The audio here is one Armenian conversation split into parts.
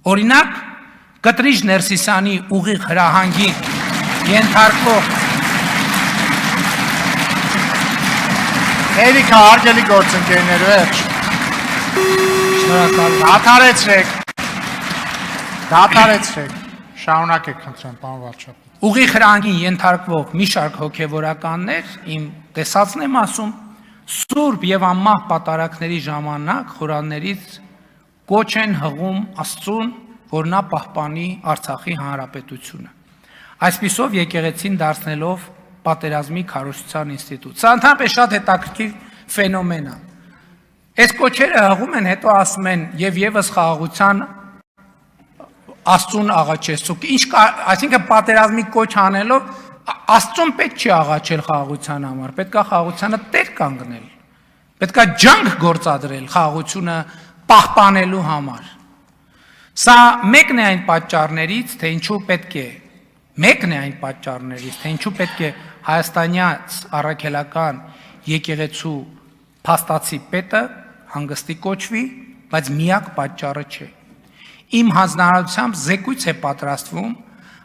Օրինակ, Կտրիչ Ներսիսյանի ուղիղ հրահանգի ենթարկվող Երիք հարգելի գործընկերներ, վերջ։ Շնորհակալ։ Դադարեցրեք, շարունակեք խնդրեմ, պարոն վարչապետ։ Ուղիղ հրահանգին ենթարկվող մի շարք հոգևորականներ, իմ տեսածն եմ ասում, սուրբ եւ անմահ պատարակների ժամանակ խորաններից կոչ են հղում Աստծուն, որ նա պահպանի Արցախի հանրապետությունը։ Այսպիսով եկեղեցին դարձնելով պատերազմի քարոզչության ինստիտուտ։ Սա ընդհանրապես շատ հետաքրքիր ֆենոմեն է։ Այս կոչերը հղում են, հետո ասում են եւ եւս խաղաղության Աստծուն աղաչեցուկ, այսինքն պատերազմի կոչ անելով, Աստծուն պետք չի աղաչել խաղաղության համար, պետք է խաղաղությանը տեր կանգնել, պետք է ջանք գործադրել խաղաղությունը պահպանելու համար։ Սա մեկն է այն պատճառներից, թե ինչու պետք է հայաստանյաց առաքելական եկեղեցու փաստացի պետը հանգստի կոչվի, բայց միակ պատճառը չէ։ Իմ հանձնարարությամբ զեկույց է պատրաստվում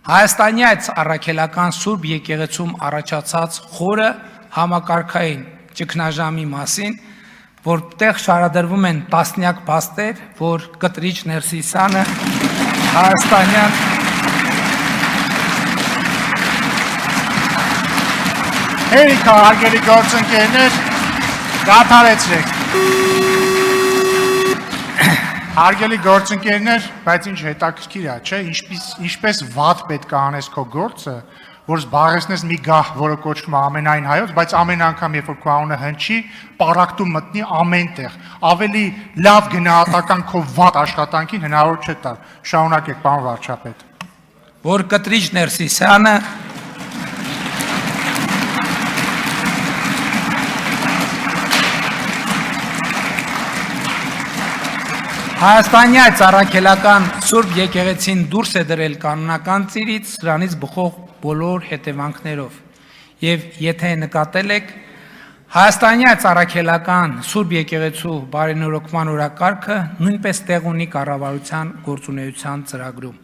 հայաստանյաց առաքելական Սուրբ եկեղեցում առաջացած խորը համակարգային ճգնաժամի մասին, որտեղ շարադրվում են տասնյակ փաստեր, որ Կտրիչ Ներսիսյանը հայաստանյան Երիք հարգելի գործընկերներ, դադարեցրեք։ Հարգելի գործընկերներ, բայց ինչ հետաքրքիր է, չէ, ինչպես վատ պետք է անես քո գործը, որ զբաղեցնես մի գահ, որը կոչվում է ամենայն հայոց, բայց ամեն անգամ, երբ որ քո անունը հնչի, պարակտում մտնի ամեն տեղ։ Ավելի լավ գնահատական քո վատ աշխատանքին հնարավոր չէ տալ։ Շարունակեք, պարոն վարչապետ։ Որ Կտրիչ Ներսիսյանը հայաստանյաց առաքելական Սուրբ եկեղեցին դուրս է դրել կանոնական ծիրից, սրանից բխող բոլոր հետևանքներով։ Եվ եթե նկատել եք, հայաստանյաց առաքելական Սուրբ եկեղեցու բարենորոգման օրակարգը նույնպես տեղ ունի կառավարության գործունեության ծրագրում։